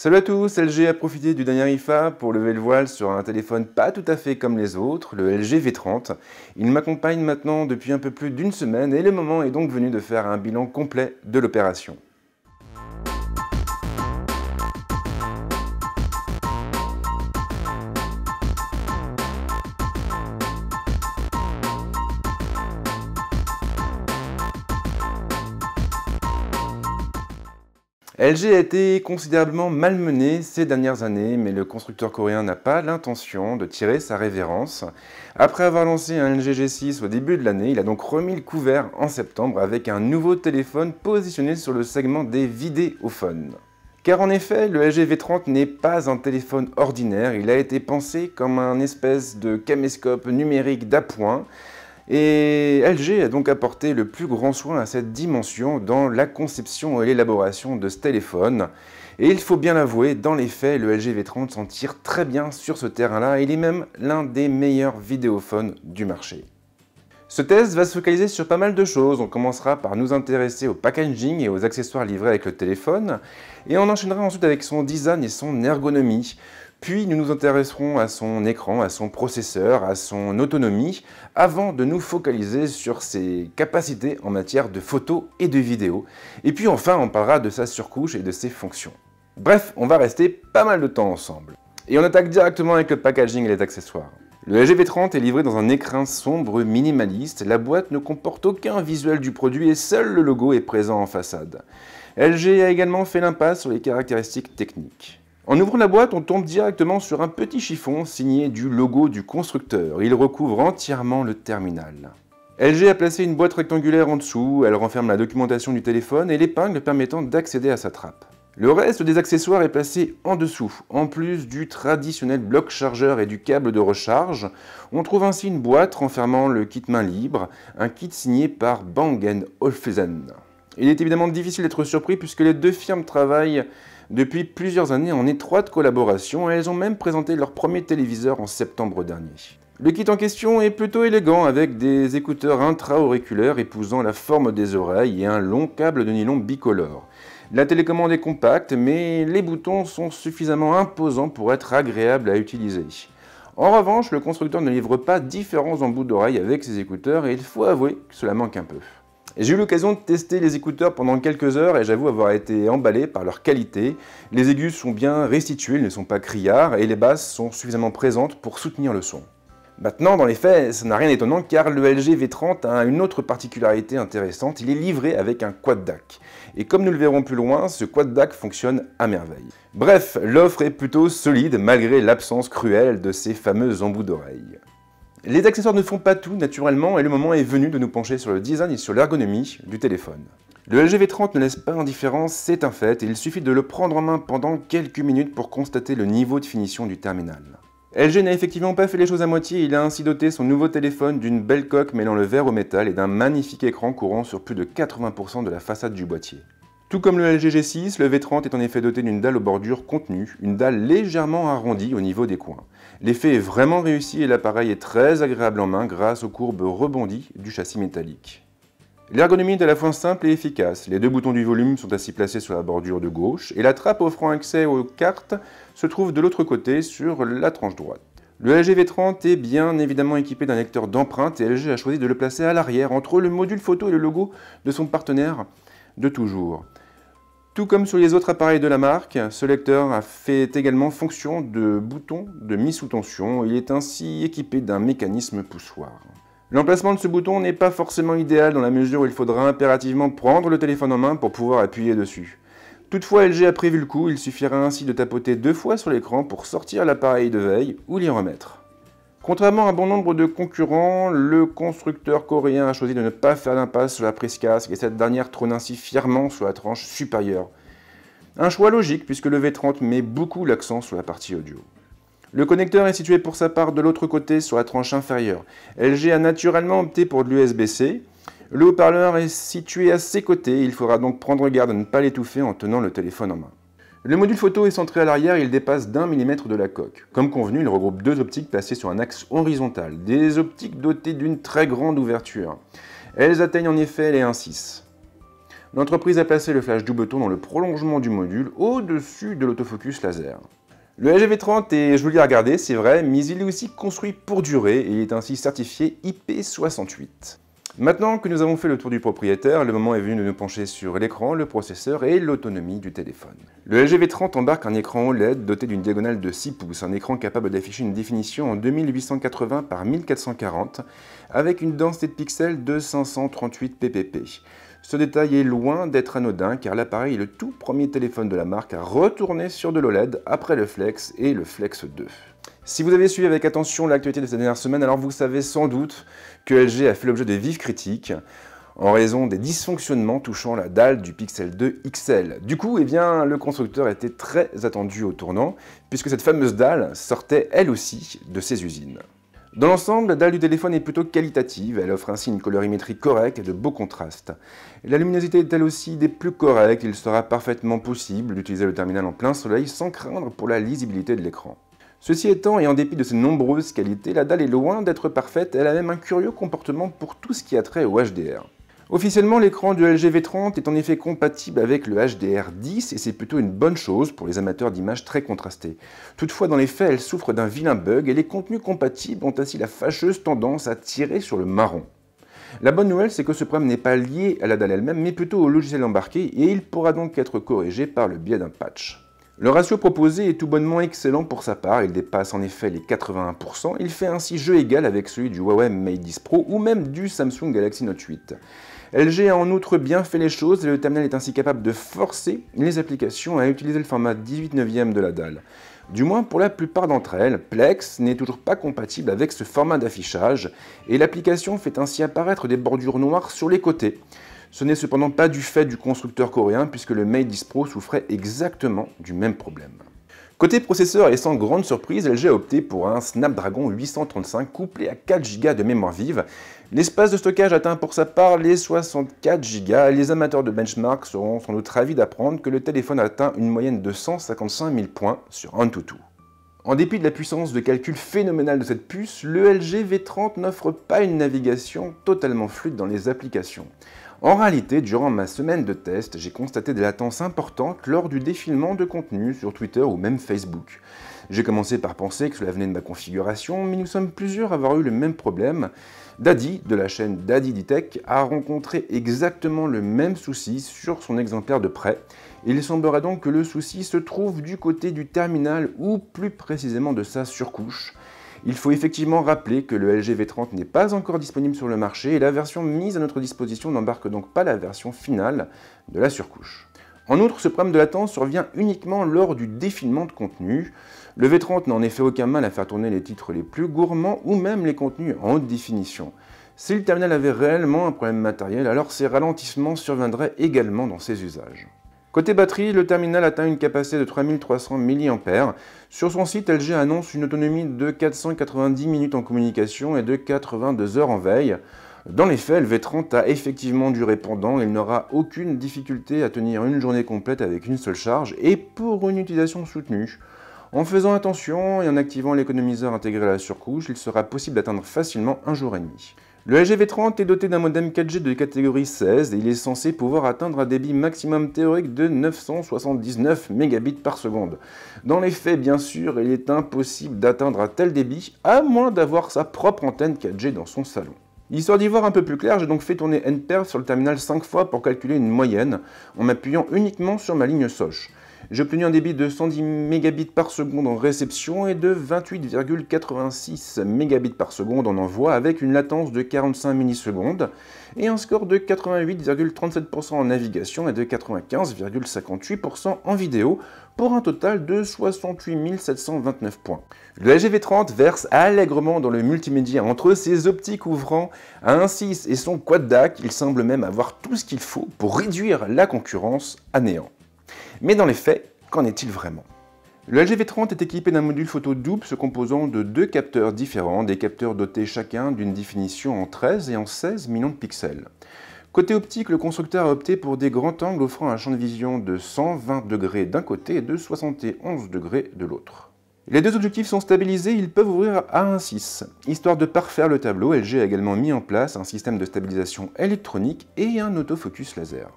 Salut à tous, LG a profité du dernier IFA pour lever le voile sur un téléphone pas tout à fait comme les autres, le LG V30. Il m'accompagne maintenant depuis un peu plus d'une semaine et le moment est donc venu de faire un bilan complet de l'opération. LG a été considérablement malmené ces dernières années, mais le constructeur coréen n'a pas l'intention de tirer sa révérence. Après avoir lancé un LG G6 au début de l'année, il a donc remis le couvert en septembre avec un nouveau téléphone positionné sur le segment des vidéophones. Car en effet, le LG V30 n'est pas un téléphone ordinaire, il a été pensé comme un espèce de caméscope numérique d'appoint. Et LG a donc apporté le plus grand soin à cette dimension dans la conception et l'élaboration de ce téléphone. Et il faut bien l'avouer, dans les faits, le LG V30 s'en tire très bien sur ce terrain-là. Il est même l'un des meilleurs vidéophones du marché. Ce test va se focaliser sur pas mal de choses. On commencera par nous intéresser au packaging et aux accessoires livrés avec le téléphone. Et on enchaînera ensuite avec son design et son ergonomie. Puis nous nous intéresserons à son écran, à son processeur, à son autonomie, avant de nous focaliser sur ses capacités en matière de photos et de vidéos. Et puis enfin, on parlera de sa surcouche et de ses fonctions. Bref, on va rester pas mal de temps ensemble. Et on attaque directement avec le packaging et les accessoires. Le LG V30 est livré dans un écrin sombre minimaliste, la boîte ne comporte aucun visuel du produit et seul le logo est présent en façade. LG a également fait l'impasse sur les caractéristiques techniques. En ouvrant la boîte, on tombe directement sur un petit chiffon signé du logo du constructeur. Il recouvre entièrement le terminal. LG a placé une boîte rectangulaire en dessous, elle renferme la documentation du téléphone et l'épingle permettant d'accéder à sa trappe. Le reste des accessoires est placé en dessous. En plus du traditionnel bloc chargeur et du câble de recharge, on trouve ainsi une boîte renfermant le kit main libre, un kit signé par Bang & Olufsen. Il est évidemment difficile d'être surpris puisque les deux firmes travaillent depuis plusieurs années en étroite collaboration et elles ont même présenté leur premier téléviseur en septembre dernier. Le kit en question est plutôt élégant avec des écouteurs intra-auriculaires épousant la forme des oreilles et un long câble de nylon bicolore. La télécommande est compacte mais les boutons sont suffisamment imposants pour être agréables à utiliser. En revanche, le constructeur ne livre pas différents embouts d'oreilles avec ses écouteurs et il faut avouer que cela manque un peu. J'ai eu l'occasion de tester les écouteurs pendant quelques heures et j'avoue avoir été emballé par leur qualité. Les aigus sont bien restitués, ils ne sont pas criards et les basses sont suffisamment présentes pour soutenir le son. Maintenant, dans les faits, ça n'a rien d'étonnant car le LG V30 a une autre particularité intéressante, il est livré avec un quad DAC. Et comme nous le verrons plus loin, ce quad DAC fonctionne à merveille. Bref, l'offre est plutôt solide malgré l'absence cruelle de ces fameux embouts d'oreilles. Les accessoires ne font pas tout naturellement et le moment est venu de nous pencher sur le design et sur l'ergonomie du téléphone. Le LG V30 ne laisse pas indifférent, c'est un fait, et il suffit de le prendre en main pendant quelques minutes pour constater le niveau de finition du terminal. LG n'a effectivement pas fait les choses à moitié, il a ainsi doté son nouveau téléphone d'une belle coque mêlant le verre au métal et d'un magnifique écran couvrant sur plus de 80% de la façade du boîtier. Tout comme le LG G6, le V30 est en effet doté d'une dalle aux bordures contenues, une dalle légèrement arrondie au niveau des coins. L'effet est vraiment réussi et l'appareil est très agréable en main grâce aux courbes rebondies du châssis métallique. L'ergonomie est à la fois simple et efficace. Les deux boutons du volume sont ainsi placés sur la bordure de gauche et la trappe offrant accès aux cartes se trouve de l'autre côté sur la tranche droite. Le LG V30 est bien évidemment équipé d'un lecteur d'empreintes et LG a choisi de le placer à l'arrière entre le module photo et le logo de son partenaire de toujours. Tout comme sur les autres appareils de la marque, ce lecteur a fait également fonction de bouton de mise sous tension. Il est ainsi équipé d'un mécanisme poussoir. L'emplacement de ce bouton n'est pas forcément idéal dans la mesure où il faudra impérativement prendre le téléphone en main pour pouvoir appuyer dessus. Toutefois, LG a prévu le coup, il suffira ainsi de tapoter 2 fois sur l'écran pour sortir l'appareil de veille ou l'y remettre. Contrairement à bon nombre de concurrents, le constructeur coréen a choisi de ne pas faire d'impasse sur la prise casque et cette dernière trône ainsi fièrement sur la tranche supérieure. Un choix logique puisque le V30 met beaucoup l'accent sur la partie audio. Le connecteur est situé pour sa part de l'autre côté sur la tranche inférieure. LG a naturellement opté pour de l'USB-C. Le haut-parleur est situé à ses côtés, il faudra donc prendre garde à ne pas l'étouffer en tenant le téléphone en main. Le module photo est centré à l'arrière et il dépasse d'1 mm de la coque. Comme convenu, il regroupe deux optiques placées sur un axe horizontal, des optiques dotées d'une très grande ouverture. Elles atteignent en effet les 1.6. L'entreprise a placé le flash double tour dans le prolongement du module au-dessus de l'autofocus laser. Le LG V30 est joli à regarder, c'est vrai, mais il est aussi construit pour durer et il est ainsi certifié IP68. Maintenant que nous avons fait le tour du propriétaire, le moment est venu de nous pencher sur l'écran, le processeur et l'autonomie du téléphone. Le LG V30 embarque un écran OLED doté d'une diagonale de 6 pouces, un écran capable d'afficher une définition en 2880 par 1440 avec une densité de pixels de 538 ppp. Ce détail est loin d'être anodin car l'appareil est le tout premier téléphone de la marque à retourner sur de l'OLED après le Flex et le Flex 2. Si vous avez suivi avec attention l'actualité de cette dernière semaine, alors vous savez sans doute que LG a fait l'objet de vives critiques en raison des dysfonctionnements touchant la dalle du Pixel 2 XL. Du coup, le constructeur était très attendu au tournant puisque cette fameuse dalle sortait elle aussi de ses usines. Dans l'ensemble, la dalle du téléphone est plutôt qualitative, elle offre ainsi une colorimétrie correcte et de beaux contrastes. La luminosité est elle aussi des plus correctes, il sera parfaitement possible d'utiliser le terminal en plein soleil sans craindre pour la lisibilité de l'écran. Ceci étant, et en dépit de ses nombreuses qualités, la dalle est loin d'être parfaite, elle a même un curieux comportement pour tout ce qui a trait au HDR. Officiellement, l'écran du LG V30 est en effet compatible avec le HDR10 et c'est plutôt une bonne chose pour les amateurs d'images très contrastées. Toutefois, dans les faits, elle souffre d'un vilain bug et les contenus compatibles ont ainsi la fâcheuse tendance à tirer sur le marron. La bonne nouvelle, c'est que ce problème n'est pas lié à la dalle elle-même, mais plutôt au logiciel embarqué et il pourra donc être corrigé par le biais d'un patch. Le ratio proposé est tout bonnement excellent pour sa part, il dépasse en effet les 81%, il fait ainsi jeu égal avec celui du Huawei Mate 10 Pro ou même du Samsung Galaxy Note 8. LG a en outre bien fait les choses et le terminal est ainsi capable de forcer les applications à utiliser le format 18/9 de la dalle. Du moins pour la plupart d'entre elles, Plex n'est toujours pas compatible avec ce format d'affichage et l'application fait ainsi apparaître des bordures noires sur les côtés. Ce n'est cependant pas du fait du constructeur coréen puisque le Mate 10 Pro souffrait exactement du même problème. Côté processeur et sans grande surprise, LG a opté pour un Snapdragon 835 couplé à 4 Go de mémoire vive. L'espace de stockage atteint pour sa part les 64 Go et les amateurs de benchmark seront sans doute ravis d'apprendre que le téléphone atteint une moyenne de 155 000 points sur AnTuTu. En dépit de la puissance de calcul phénoménale de cette puce, le LG V30 n'offre pas une navigation totalement fluide dans les applications. En réalité, durant ma semaine de test, j'ai constaté des latences importantes lors du défilement de contenu sur Twitter ou même Facebook. J'ai commencé par penser que cela venait de ma configuration, mais nous sommes plusieurs à avoir eu le même problème. Daddy, de la chaîne DaddyDTech, a rencontré exactement le même souci sur son exemplaire de près. Il semblerait donc que le souci se trouve du côté du terminal ou plus précisément de sa surcouche. Il faut effectivement rappeler que le LG V30 n'est pas encore disponible sur le marché et la version mise à notre disposition n'embarque donc pas la version finale de la surcouche. En outre, ce problème de latence survient uniquement lors du défilement de contenu. Le V30 n'a en effet aucun mal à faire tourner les titres les plus gourmands ou même les contenus en haute définition. Si le terminal avait réellement un problème matériel, alors ces ralentissements surviendraient également dans ses usages. Côté batterie, le terminal atteint une capacité de 3300 mAh. Sur son site, LG annonce une autonomie de 490 minutes en communication et de 82 heures en veille. Dans les faits, le V30 a effectivement du répondant, il n'aura aucune difficulté à tenir une journée complète avec une seule charge et pour une utilisation soutenue. En faisant attention et en activant l'économiseur intégré à la surcouche, il sera possible d'atteindre facilement un jour et demi. Le LG V30 est doté d'un modem 4G de catégorie 16 et il est censé pouvoir atteindre un débit maximum théorique de 979 Mbps par seconde. Dans les faits, bien sûr, il est impossible d'atteindre un tel débit à moins d'avoir sa propre antenne 4G dans son salon. Histoire d'y voir un peu plus clair, j'ai donc fait tourner nperf sur le terminal 5 fois pour calculer une moyenne en m'appuyant uniquement sur ma ligne Soch. J'ai obtenu un débit de 110 Mbps par seconde en réception et de 28,86 Mbps par seconde en envoi avec une latence de 45 millisecondes et un score de 88,37% en navigation et de 95,58% en vidéo pour un total de 68 729 points. Le LG V30 verse allègrement dans le multimédia entre ses optiques ouvrant à 1.6 et son quad DAC, il semble même avoir tout ce qu'il faut pour réduire la concurrence à néant. Mais dans les faits, qu'en est-il vraiment? Le LG V30 est équipé d'un module photo double se composant de deux capteurs différents, des capteurs dotés chacun d'une définition en 13 et en 16 millions de pixels. Côté optique, le constructeur a opté pour des grands angles offrant un champ de vision de 120 degrés d'un côté et de 71 degrés de l'autre. Les deux objectifs sont stabilisés, ils peuvent ouvrir à 1.6. Histoire de parfaire le tableau, LG a également mis en place un système de stabilisation électronique et un autofocus laser.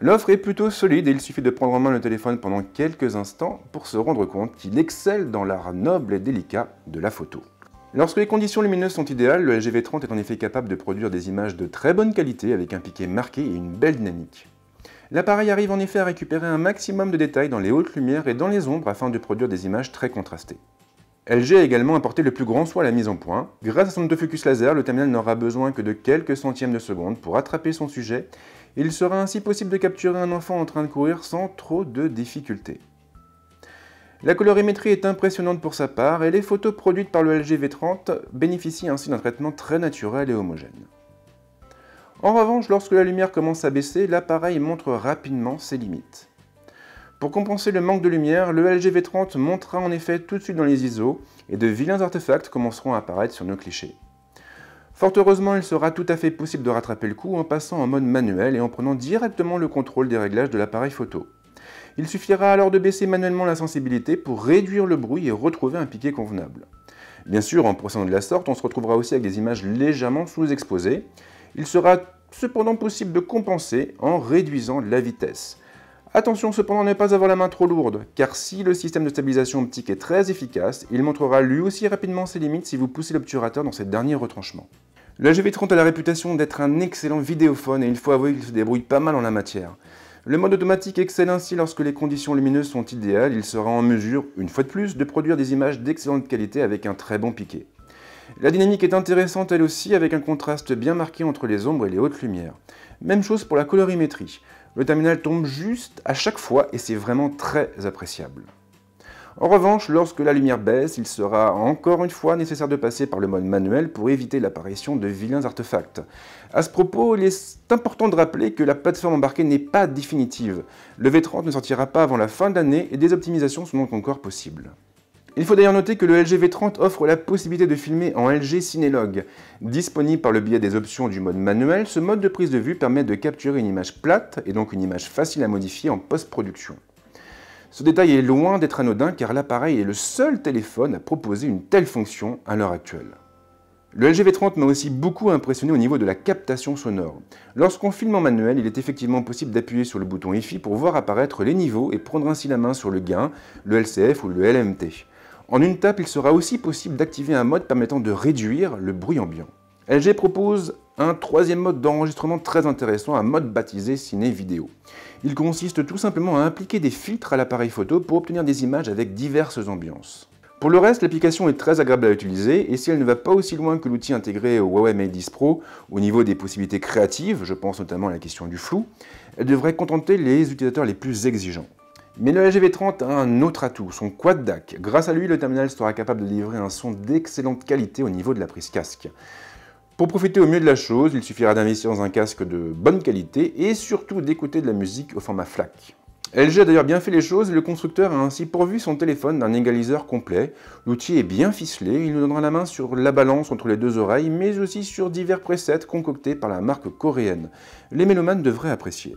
L'offre est plutôt solide et il suffit de prendre en main le téléphone pendant quelques instants pour se rendre compte qu'il excelle dans l'art noble et délicat de la photo. Lorsque les conditions lumineuses sont idéales, le LG V30 est en effet capable de produire des images de très bonne qualité avec un piqué marqué et une belle dynamique. L'appareil arrive en effet à récupérer un maximum de détails dans les hautes lumières et dans les ombres afin de produire des images très contrastées. LG a également apporté le plus grand soin à la mise en point. Grâce à son autofocus laser, le terminal n'aura besoin que de quelques centièmes de seconde pour attraper son sujet. Il sera ainsi possible de capturer un enfant en train de courir sans trop de difficultés. La colorimétrie est impressionnante pour sa part et les photos produites par le LG V30 bénéficient ainsi d'un traitement très naturel et homogène. En revanche, lorsque la lumière commence à baisser, l'appareil montre rapidement ses limites. Pour compenser le manque de lumière, le LG V30 montera en effet tout de suite dans les ISO et de vilains artefacts commenceront à apparaître sur nos clichés. Fort heureusement, il sera tout à fait possible de rattraper le coup en passant en mode manuel et en prenant directement le contrôle des réglages de l'appareil photo. Il suffira alors de baisser manuellement la sensibilité pour réduire le bruit et retrouver un piqué convenable. Bien sûr, en procédant de la sorte, on se retrouvera aussi avec des images légèrement sous-exposées. Il sera cependant possible de compenser en réduisant la vitesse. Attention cependant à ne pas avoir la main trop lourde, car si le système de stabilisation optique est très efficace, il montrera lui aussi rapidement ses limites si vous poussez l'obturateur dans ses derniers retranchements. Le LG V30 a la réputation d'être un excellent vidéophone et il faut avouer qu'il se débrouille pas mal en la matière. Le mode automatique excelle ainsi lorsque les conditions lumineuses sont idéales, il sera en mesure, une fois de plus, de produire des images d'excellente qualité avec un très bon piqué. La dynamique est intéressante elle aussi, avec un contraste bien marqué entre les ombres et les hautes lumières. Même chose pour la colorimétrie. Le terminal tombe juste à chaque fois et c'est vraiment très appréciable. En revanche, lorsque la lumière baisse, il sera encore une fois nécessaire de passer par le mode manuel pour éviter l'apparition de vilains artefacts. À ce propos, il est important de rappeler que la plateforme embarquée n'est pas définitive. Le V30 ne sortira pas avant la fin de l'année et des optimisations sont donc encore possibles. Il faut d'ailleurs noter que le LG V30 offre la possibilité de filmer en LG Cinelog. Disponible par le biais des options du mode manuel, ce mode de prise de vue permet de capturer une image plate et donc une image facile à modifier en post-production. Ce détail est loin d'être anodin car l'appareil est le seul téléphone à proposer une telle fonction à l'heure actuelle. Le LG V30 m'a aussi beaucoup impressionné au niveau de la captation sonore. Lorsqu'on filme en manuel, il est effectivement possible d'appuyer sur le bouton EFI pour voir apparaître les niveaux et prendre ainsi la main sur le gain, le LCF ou le LMT. En une tape, il sera aussi possible d'activer un mode permettant de réduire le bruit ambiant. LG propose un troisième mode d'enregistrement très intéressant, un mode baptisé Ciné Vidéo. Il consiste tout simplement à appliquer des filtres à l'appareil photo pour obtenir des images avec diverses ambiances. Pour le reste, l'application est très agréable à utiliser et si elle ne va pas aussi loin que l'outil intégré au Huawei Mate 10 Pro au niveau des possibilités créatives, je pense notamment à la question du flou, elle devrait contenter les utilisateurs les plus exigeants. Mais le LG V30 a un autre atout, son quad DAC. Grâce à lui, le terminal sera capable de livrer un son d'excellente qualité au niveau de la prise casque. Pour profiter au mieux de la chose, il suffira d'investir dans un casque de bonne qualité et surtout d'écouter de la musique au format FLAC. LG a d'ailleurs bien fait les choses et le constructeur a ainsi pourvu son téléphone d'un égaliseur complet. L'outil est bien ficelé, il nous donnera la main sur la balance entre les deux oreilles, mais aussi sur divers presets concoctés par la marque coréenne. Les mélomanes devraient apprécier.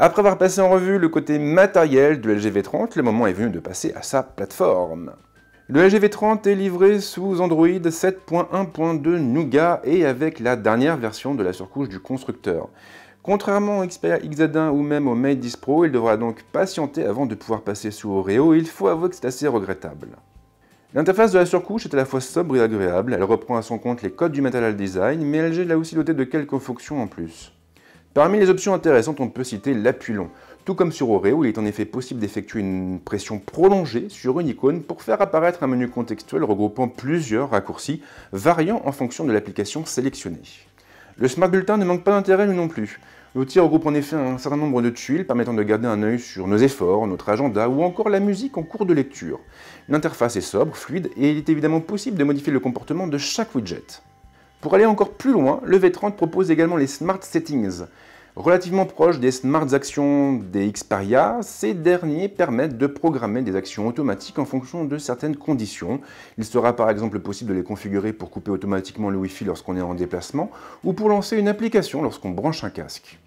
Après avoir passé en revue le côté matériel de LG V30, le moment est venu de passer à sa plateforme. Le LG V30 est livré sous Android 7.1.2 Nougat et avec la dernière version de la surcouche du constructeur. Contrairement au Xperia XZ1 ou même au Mate 10 Pro, il devra donc patienter avant de pouvoir passer sous Oreo et il faut avouer que c'est assez regrettable. L'interface de la surcouche est à la fois sobre et agréable, elle reprend à son compte les codes du Material Design, mais LG l'a aussi doté de quelques fonctions en plus. Parmi les options intéressantes, on peut citer l'appui long. Tout comme sur Oreo, il est en effet possible d'effectuer une pression prolongée sur une icône pour faire apparaître un menu contextuel regroupant plusieurs raccourcis, variant en fonction de l'application sélectionnée. Le Smart Bulletin ne manque pas d'intérêt lui non plus. L'outil regroupe en effet un certain nombre de tuiles permettant de garder un œil sur nos efforts, notre agenda ou encore la musique en cours de lecture. L'interface est sobre, fluide et il est évidemment possible de modifier le comportement de chaque widget. Pour aller encore plus loin, le V30 propose également les Smart Settings. Relativement proches des Smart Actions des Xperia, ces derniers permettent de programmer des actions automatiques en fonction de certaines conditions. Il sera par exemple possible de les configurer pour couper automatiquement le Wi-Fi lorsqu'on est en déplacement ou pour lancer une application lorsqu'on branche un casque.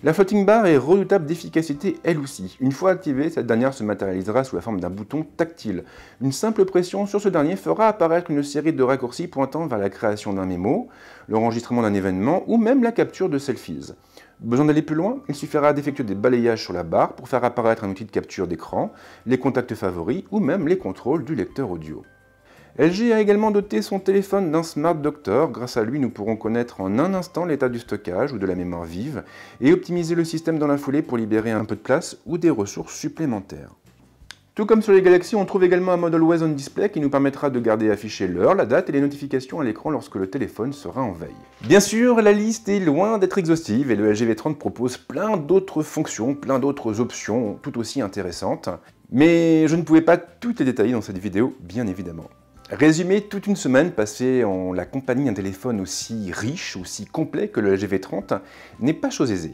La floating bar est redoutable d'efficacité elle aussi. Une fois activée, cette dernière se matérialisera sous la forme d'un bouton tactile. Une simple pression sur ce dernier fera apparaître une série de raccourcis pointant vers la création d'un mémo, l'enregistrement d'un événement ou même la capture de selfies. Besoin d'aller plus loin? Il suffira d'effectuer des balayages sur la barre pour faire apparaître un outil de capture d'écran, les contacts favoris ou même les contrôles du lecteur audio. LG a également doté son téléphone d'un Smart Doctor. Grâce à lui, nous pourrons connaître en un instant l'état du stockage ou de la mémoire vive et optimiser le système dans la foulée pour libérer un peu de place ou des ressources supplémentaires. Tout comme sur les Galaxy, on trouve également un mode Always On Display qui nous permettra de garder affichée l'heure, la date et les notifications à l'écran lorsque le téléphone sera en veille. Bien sûr, la liste est loin d'être exhaustive et le LG V30 propose plein d'autres fonctions, plein d'autres options tout aussi intéressantes. Mais je ne pouvais pas toutes les détailler dans cette vidéo, bien évidemment. Résumer toute une semaine passée en la compagnie d'un téléphone aussi riche, aussi complet que le LG V30 n'est pas chose aisée.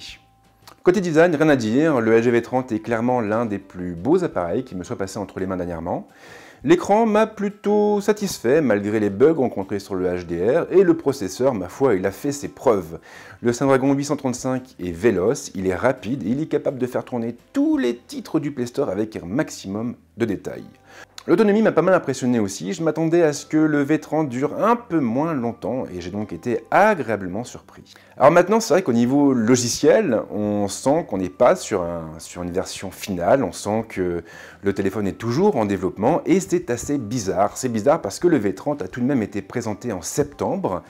Côté design, rien à dire, le LG V30 est clairement l'un des plus beaux appareils qui me soit passé entre les mains dernièrement. L'écran m'a plutôt satisfait malgré les bugs rencontrés sur le HDR et le processeur, ma foi, il a fait ses preuves. Le Snapdragon 835 est véloce, il est rapide et il est capable de faire tourner tous les titres du Play Store avec un maximum de détails. L'autonomie m'a pas mal impressionné aussi, je m'attendais à ce que le V30 dure un peu moins longtemps et j'ai donc été agréablement surpris. Alors maintenant, c'est vrai qu'au niveau logiciel, on sent qu'on n'est pas sur une version finale, on sent que le téléphone est toujours en développement et c'est assez bizarre. C'est bizarre parce que le V30 a tout de même été présenté en septembre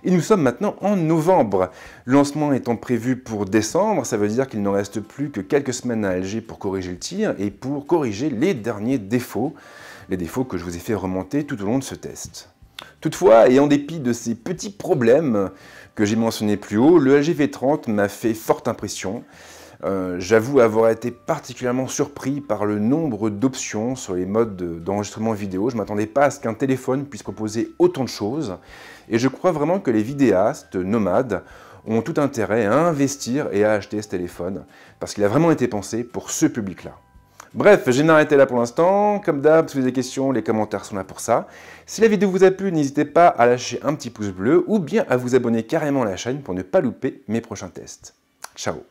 et nous sommes maintenant en novembre. Le lancement étant prévu pour décembre, ça veut dire qu'il ne reste plus que quelques semaines à LG pour corriger le tir et pour corriger les derniers défauts. Les défauts que je vous ai fait remonter tout au long de ce test. Toutefois, et en dépit de ces petits problèmes que j'ai mentionnés plus haut, le LG V30 m'a fait forte impression. J'avoue avoir été particulièrement surpris par le nombre d'options sur les modes d'enregistrement vidéo. Je ne m'attendais pas à ce qu'un téléphone puisse proposer autant de choses. Et je crois vraiment que les vidéastes nomades ont tout intérêt à investir et à acheter ce téléphone, parce qu'il a vraiment été pensé pour ce public-là. Bref, j'ai arrêté là pour l'instant. Comme d'hab, si vous avez des questions, les commentaires sont là pour ça. Si la vidéo vous a plu, n'hésitez pas à lâcher un petit pouce bleu ou bien à vous abonner carrément à la chaîne pour ne pas louper mes prochains tests. Ciao!